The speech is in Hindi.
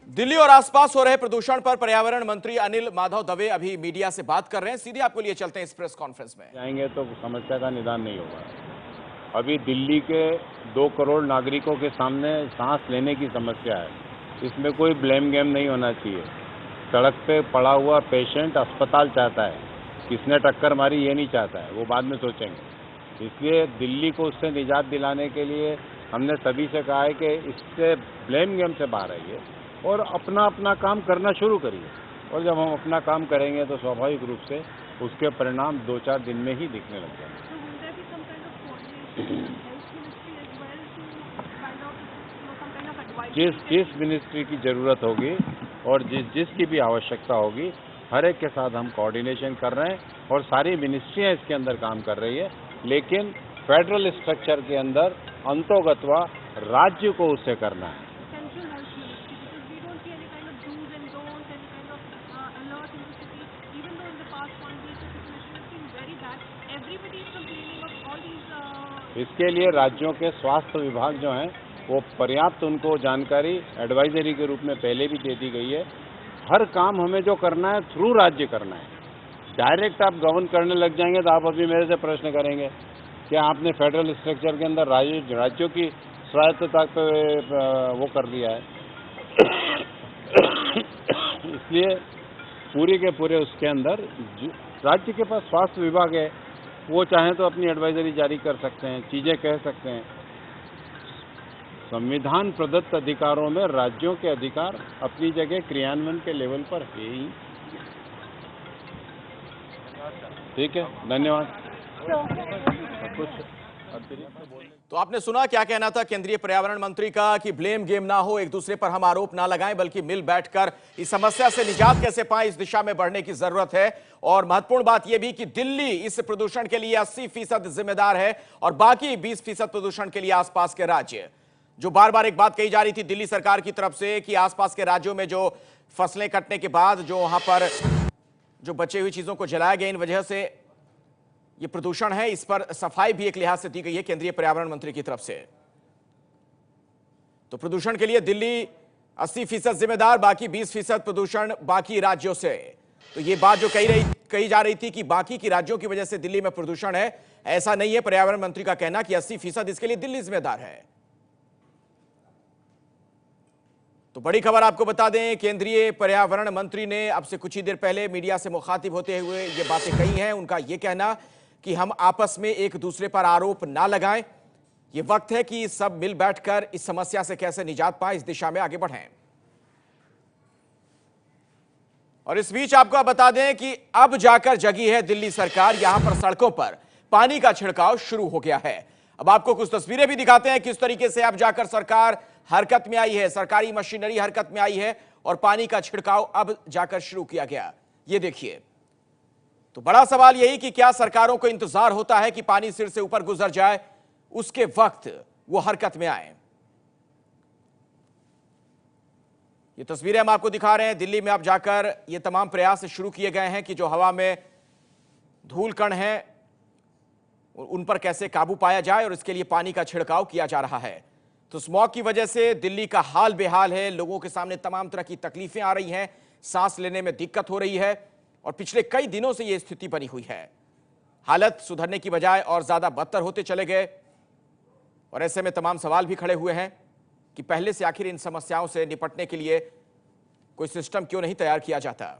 दिल्ली और आसपास हो रहे प्रदूषण पर पर्यावरण मंत्री अनिल माधव दवे अभी मीडिया से बात कर रहे हैं। सीधे आपको लिए चलते हैं इस प्रेस कॉन्फ्रेंस में। जाएंगे तो समस्या का निदान नहीं होगा। अभी दिल्ली के 2 करोड़ नागरिकों के सामने सांस लेने की समस्या है। इसमें कोई ब्लेम गेम नहीं होना चाहिए। सड़क पे पड़ा हुआ पेशेंट अस्पताल चाहता है, किसने टक्कर मारी ये नहीं चाहता है, वो बाद में सोचेंगे। इसलिए दिल्ली को उससे निजात दिलाने के लिए हमने सभी से कहा है कि इससे ब्लेम गेम से बाहर आइए और अपना अपना काम करना शुरू करिए। और जब हम अपना काम करेंगे तो स्वाभाविक रूप से उसके परिणाम 2-4 दिन में ही दिखने लग जाएंगे। जिस मिनिस्ट्री की ज़रूरत होगी और जिसकी भी आवश्यकता होगी, हर एक के साथ हम कोऑर्डिनेशन कर रहे हैं और सारी मिनिस्ट्रियां इसके अंदर काम कर रही है। लेकिन फेडरल स्ट्रक्चर के अंदर अंतोगत्वा राज्य को उससे करना है। इसके लिए राज्यों के स्वास्थ्य विभाग जो हैं वो पर्याप्त उनको जानकारी एडवाइजरी के रूप में पहले भी दे दी गई है। हर काम हमें जो करना है थ्रू राज्य करना है। डायरेक्ट आप गवर्न करने लग जाएंगे तो आप अभी मेरे से प्रश्न करेंगे कि आपने फेडरल स्ट्रक्चर के अंदर राज्यों की स्वायत्तता पे वो कर दिया है। इसलिए पूरे के पूरे उसके अंदर राज्य के पास स्वास्थ्य विभाग है, वो चाहें तो अपनी एडवाइजरी जारी कर सकते हैं, चीज़ें कह सकते हैं। संविधान प्रदत्त अधिकारों में राज्यों के अधिकार अपनी जगह क्रियान्वयन के लेवल पर है ही। ठीक है, धन्यवाद। तो आपने सुना क्या कहना था केंद्रीय पर्यावरण मंत्री का कि ब्लेम गेम ना हो, एक दूसरे पर हम आरोप ना लगाएं, बल्कि मिल बैठकर इस समस्या से निजात कैसे पाएं, इस दिशा में बढ़ने की जरूरत है। और महत्वपूर्ण बात यह भी कि दिल्ली इस प्रदूषण के लिए 80% जिम्मेदार है और बाकी 20% प्रदूषण के लिए आसपास के राज्य। जो बार बार एक बात कही जा रही थी दिल्ली सरकार की तरफ से कि आसपास के राज्यों में जो फसलें कटने के बाद जो वहां पर जो बची हुई चीजों को जलाया गया, इन वजह से ये प्रदूषण है, इस पर सफाई भी एक लिहाज से दी गई है केंद्रीय पर्यावरण मंत्री की तरफ से। तो प्रदूषण के लिए दिल्ली 80% जिम्मेदार, बाकी 20% प्रदूषण बाकी राज्यों से। तो ये बात जो कही जा रही थी कि बाकी की राज्यों की वजह से दिल्ली में प्रदूषण है, ऐसा नहीं है। पर्यावरण मंत्री का कहना कि 80% इसके लिए दिल्ली जिम्मेदार है। तो बड़ी खबर आपको बता दें, केंद्रीय पर्यावरण मंत्री ने अब से कुछ ही देर पहले मीडिया से मुखातिब होते हुए ये बातें कही हैं। उनका यह कहना कि हम आपस में एक दूसरे पर आरोप ना लगाएं, यह वक्त है कि सब मिल बैठकर इस समस्या से कैसे निजात पाएं, इस दिशा में आगे बढ़ें। और इस बीच आपको बता दें कि अब जाकर जगी है दिल्ली सरकार। यहां पर सड़कों पर पानी का छिड़काव शुरू हो गया है। अब आपको कुछ तस्वीरें भी दिखाते हैं किस तरीके से अब जाकर सरकार हरकत में आई है, सरकारी मशीनरी हरकत में आई है और पानी का छिड़काव अब जाकर शुरू किया गया। ये देखिए। तो बड़ा सवाल यही कि क्या सरकारों को इंतजार होता है कि पानी सिर से ऊपर गुजर जाए, उसके वक्त वो हरकत में आए। ये तस्वीरें हम आपको दिखा रहे हैं। दिल्ली में अब जाकर ये तमाम प्रयास शुरू किए गए हैं कि जो हवा में धूल कण है उन पर कैसे काबू पाया जाए और इसके लिए पानी का छिड़काव किया जा रहा है। तो स्मॉग की वजह से दिल्ली का हाल बेहाल है। लोगों के सामने तमाम तरह की तकलीफें आ रही हैं, सांस लेने में दिक्कत हो रही है और पिछले कई दिनों से यह स्थिति बनी हुई है। हालत सुधरने की बजाय और ज्यादा बदतर होते चले गए और ऐसे में तमाम सवाल भी खड़े हुए हैं कि पहले से आखिर इन समस्याओं से निपटने के लिए कोई सिस्टम क्यों नहीं तैयार किया जाता।